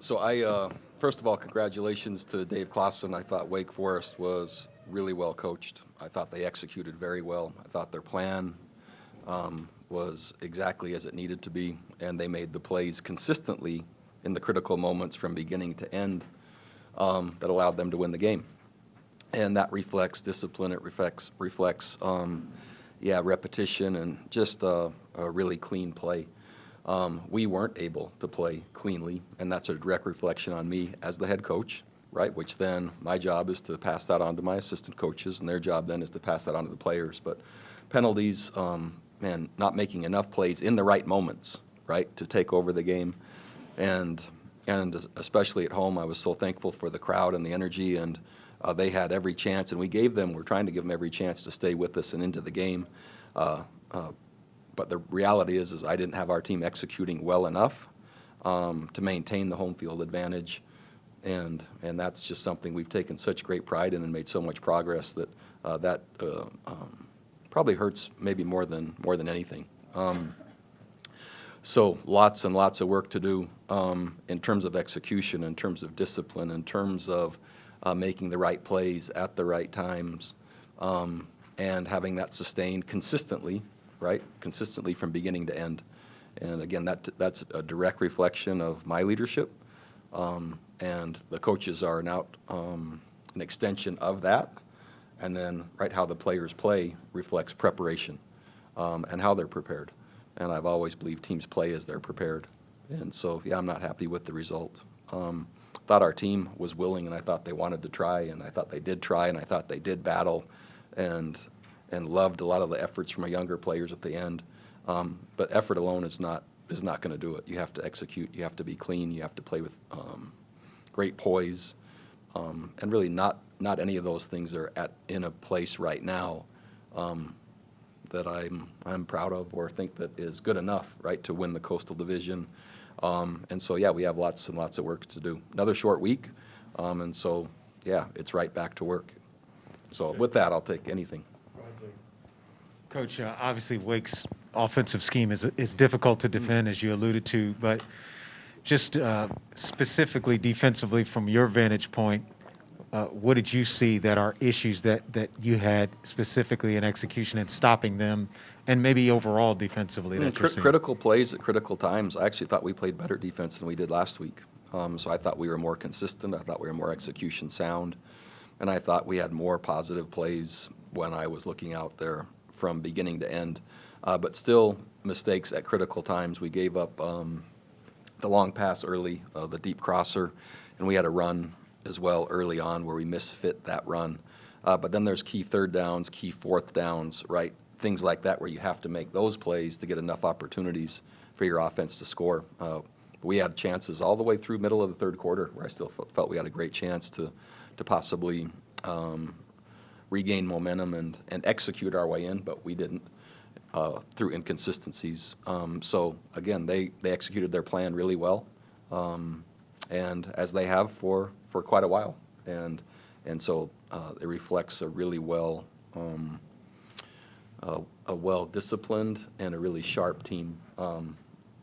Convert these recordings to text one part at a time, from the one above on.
So first of all, congratulations to Dave Clausen. I thought Wake Forest was really well coached. I thought they executed very well. I thought their plan was exactly as it needed to be, and they made the plays consistently in the critical moments from beginning to end that allowed them to win the game. And that reflects discipline. It reflects repetition and just a really clean play. We weren't able to play cleanly, and that's a direct reflection on me as the head coach, right? Which then my job is to pass that on to my assistant coaches, and their job then is to pass that on to the players. But penalties and not making enough plays in the right moments, right, to take over the game. And especially at home, I was so thankful for the crowd and the energy, and they had every chance, and we're trying to give them every chance to stay with us and into the game. But the reality is I didn't have our team executing well enough to maintain the home field advantage, and that's just something we've taken such great pride in and made so much progress that probably hurts maybe more than anything. So lots and lots of work to do in terms of execution, in terms of discipline, in terms of making the right plays at the right times, and having that sustained consistently, right? Consistently from beginning to end. And again, that's a direct reflection of my leadership, and the coaches are now an extension of that. And then, right, how the players play reflects preparation and how they're prepared. And I've always believed teams play as they're prepared. And so, yeah, I'm not happy with the result. Thought our team was willing, and I thought they wanted to try, and I thought they did try, and I thought they did battle, and loved a lot of the efforts from our younger players at the end. But effort alone is not going to do it. You have to execute. You have to be clean. You have to play with great poise, and really not any of those things are in a place right now that I'm proud of or think that is good enough, right, to win the Coastal Division. And so, yeah, we have lots and lots of work to do. Another short week, and so, yeah, it's right back to work. So with that, I'll take anything. Coach, obviously Wake's offensive scheme is difficult to defend, as you alluded to, but just specifically defensively from your vantage point, what did you see that are issues that you had specifically in execution and stopping them, and maybe overall defensively that you're seeing? Critical plays at critical times. I actually thought we played better defense than we did last week. So I thought we were more consistent. I thought we were more execution sound. And I thought we had more positive plays when I was looking out there from beginning to end. But still mistakes at critical times. We gave up the long pass early, the deep crosser, and we had a run as well early on where we misfit that run. But then there's key third downs, key fourth downs, right? Things like that where you have to make those plays to get enough opportunities for your offense to score. We had chances all the way through middle of the third quarter where I still felt we had a great chance to possibly regain momentum and execute our way in, but we didn't through inconsistencies. So again, they executed their plan really well, and as they have for quite a while, and so it reflects a really well disciplined and a really sharp team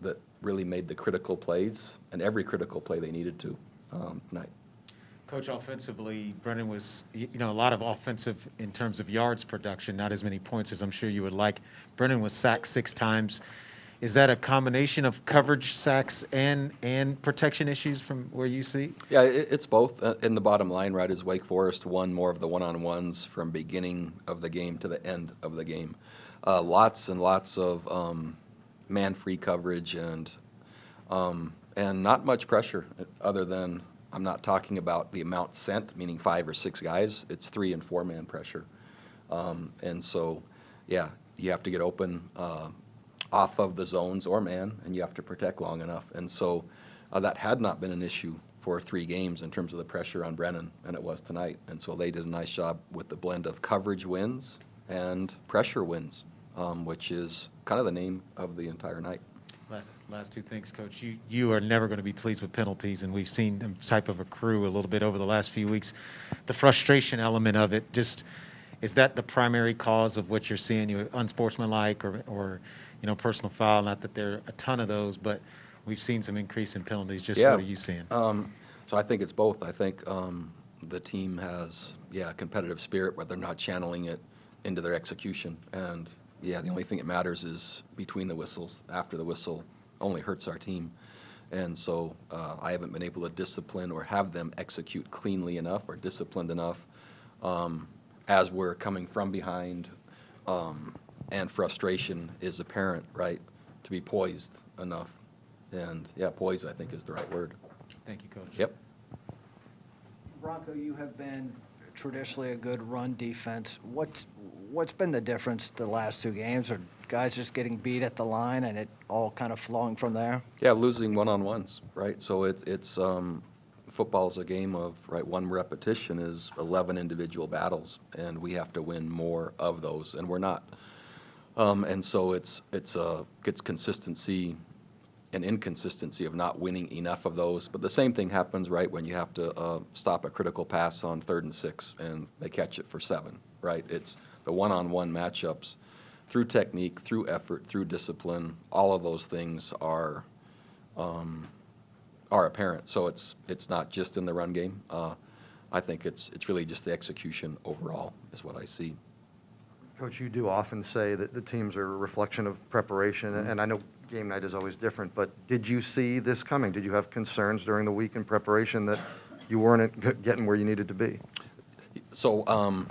that really made the critical plays and every critical play they needed to tonight. Coach, offensively, Brennan was, a lot of offensive in terms of yards production, not as many points as I'm sure you would like. Brennan was sacked 6 times. Is that a combination of coverage sacks and protection issues from where you see? Yeah, it's both. In the bottom line, right, is Wake Forest won more of the one-on-ones from beginning of the game to the end of the game. Lots and lots of man-free coverage and not much pressure other than, I'm not talking about the amount sent, meaning 5 or 6 guys. It's 3 and 4 man pressure. And so, yeah, you have to get open off of the zones or man, and you have to protect long enough. And so that had not been an issue for 3 games in terms of the pressure on Brennan, and it was tonight. And so they did a nice job with the blend of coverage wins and pressure wins, which is kind of the name of the entire night. Last 2 things, Coach. You are never going to be pleased with penalties, and we've seen them type of accrue a little bit over the last few weeks. The frustration element of it, just is that the primary cause of what you're seeing? You unsportsmanlike or personal foul? Not that there are a ton of those, but we've seen some increase in penalties. Just Yeah. what are you seeing? So I think it's both. I think the team has, a competitive spirit, but they're not channeling it into their execution. And, the only thing that matters is between the whistles. After the whistle only hurts our team. And so I haven't been able to discipline or have them execute cleanly enough or disciplined enough as we're coming from behind, and frustration is apparent, right, to be poised enough. And, poised, I think, is the right word. Thank you, Coach. Yep. Bronco, you have been traditionally a good run defense. What's been the difference the last 2 games? Are guys just getting beat at the line and it all kind of flowing from there? Yeah, losing one-on-ones, right? So it's football's a game of, right, one repetition is 11 individual battles, and we have to win more of those, and we're not. And so it's consistency and inconsistency of not winning enough of those. But the same thing happens, right, when you have to stop a critical pass on 3rd and 6, and they catch it for 7, right? It's the one-on-one matchups through technique, through effort, through discipline. All of those things are apparent. So it's not just in the run game. I think it's really just the execution overall is what I see. Coach, you do often say that the teams are a reflection of preparation, and I know game night is always different, but did you see this coming? Did you have concerns during the week in preparation that you weren't getting where you needed to be? So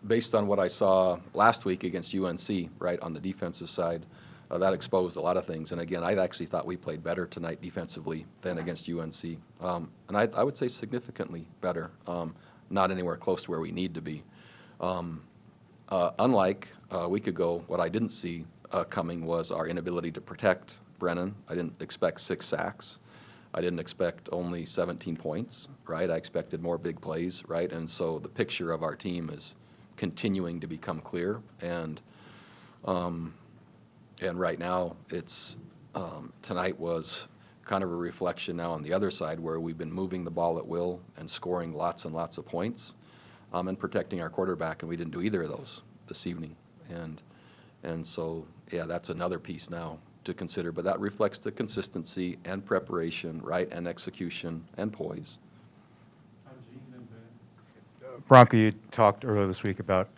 based on what I saw last week against UNC, right, on the defensive side, that exposed a lot of things. And again, I actually thought we played better tonight defensively than against UNC. And I would say significantly better, not anywhere close to where we need to be. Unlike a week ago, what I didn't see coming was our inability to protect Brennan. I didn't expect 6 sacks. I didn't expect only 17 points, right? I expected more big plays, right? And so the picture of our team is continuing to become clear. And right now, it's tonight was kind of a reflection now on the other side where we've been moving the ball at will and scoring lots and lots of points. And protecting our quarterback, and we didn't do either of those this evening. And so, that's another piece now to consider. But that reflects the consistency and preparation, right, and execution and poise. Bronco, you talked earlier this week about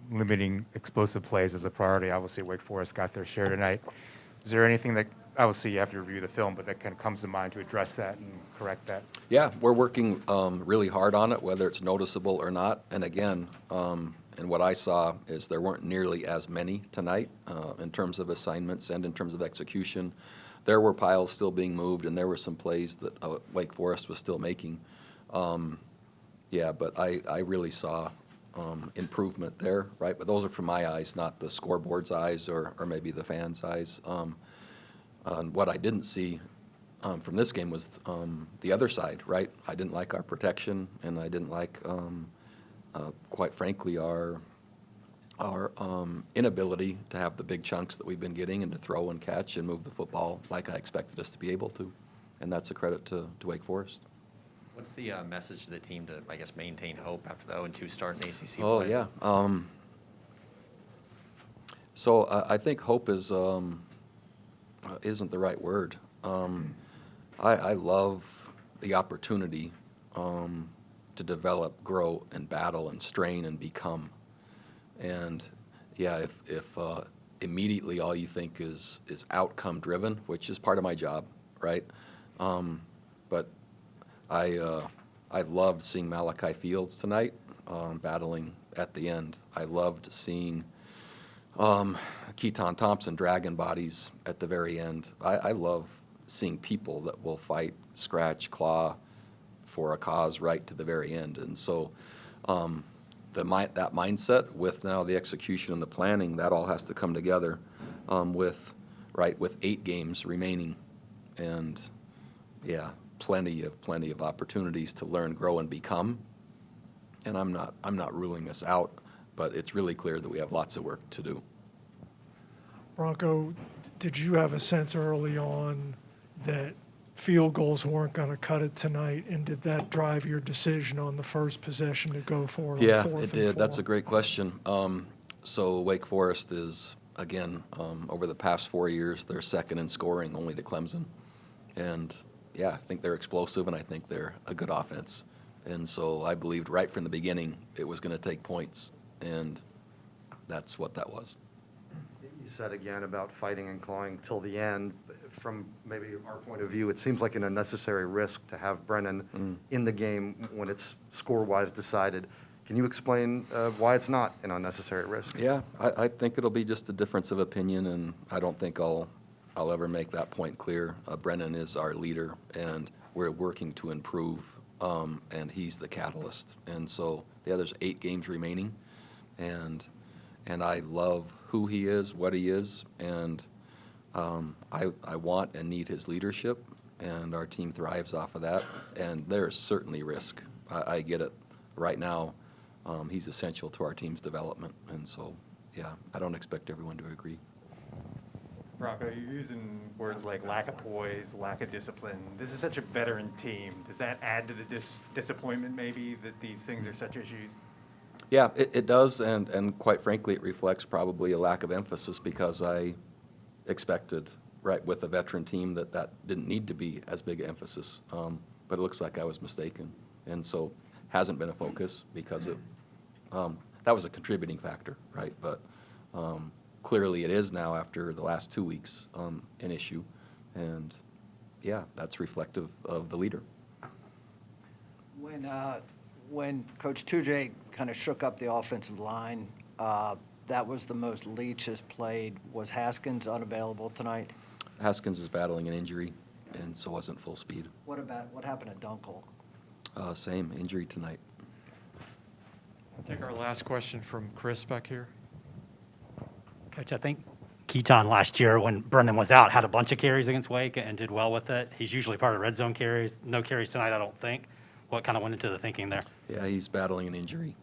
limiting explosive plays as a priority. Obviously, Wake Forest got their share tonight. Is there anything that, obviously you have to review the film, but that kind of comes to mind to address that and correct that? Yeah, we're working really hard on it, whether it's noticeable or not. And again, and what I saw is there weren't nearly as many tonight in terms of assignments and in terms of execution. There were piles still being moved, and there were some plays that Wake Forest was still making. But I really saw improvement there, right? But those are from my eyes, not the scoreboard's eyes or maybe the fans' eyes. What I didn't see from this game was the other side, right? I didn't like our protection, and I didn't like, quite frankly, our inability to have the big chunks that we've been getting and to throw and catch and move the football like I expected us to be able to. And that's a credit to Wake Forest. What's the message to the team to, I guess, maintain hope after the 0-2 start in ACC play? Oh, yeah. So I think hope is isn't the right word. I love the opportunity to develop, grow, and battle, and strain, and become. And if immediately all you think is outcome driven, which is part of my job, right? But I loved seeing Malachi Fields tonight battling at the end. I loved seeing Keaton Thompson dragging bodies at the very end. I love seeing people that will fight, scratch, claw for a cause right to the very end. And so that mindset with now the execution and the planning, that all has to come together with 8 games remaining. And plenty of opportunities to learn, grow, and become. And I'm not ruling us out, but it's really clear that we have lots of work to do. Bronco, did you have a sense early on that field goals weren't going to cut it tonight, and did that drive your decision on the first possession to go for it? Yeah, on 4th it and did. 4? That's a great question. So Wake Forest is, again, over the past 4 years, they're second in scoring only to Clemson. And yeah, I think they're explosive, and I think they're a good offense. And so I believed right from the beginning it was going to take points, and that's what that was. You said again about fighting and clawing till the end. From maybe our point of view, it seems like an unnecessary risk to have Brennan in the game when it's score-wise decided. Can you explain why it's not an unnecessary risk? Yeah, I think it'll be just a difference of opinion, and I don't think I'll ever make that point clear. Brennan is our leader, and we're working to improve, and he's the catalyst. And so the other's 8 games remaining, and I love who he is, what he is, and I want and need his leadership, and our team thrives off of that. And there's certainly risk. I get it. Right now, he's essential to our team's development, and so, yeah, I don't expect everyone to agree. Bronco, you're using words like lack of poise, lack of discipline. This is such a veteran team. Does that add to the disappointment maybe that these things are such issues? Yeah, it does, and quite frankly, it reflects probably a lack of emphasis, because I expected, right, with a veteran team that didn't need to be as big an emphasis. But it looks like I was mistaken. And so hasn't been a focus because that was a contributing factor, right? But clearly it is now after the last 2 weeks an issue. And yeah, that's reflective of the leader. When Coach Tujay kind of shook up the offensive line, that was the most Leach has played. Was Haskins unavailable tonight? Haskins is battling an injury, and so wasn't full speed. What happened to Dunkel? Same injury tonight. I'll take our last question from Chris back here. Coach, I think Keaton last year, when Brendan was out, had a bunch of carries against Wake and did well with it. He's usually part of red zone carries. No carries tonight, I don't think. What kind of went into the thinking there? Yeah, he's battling an injury,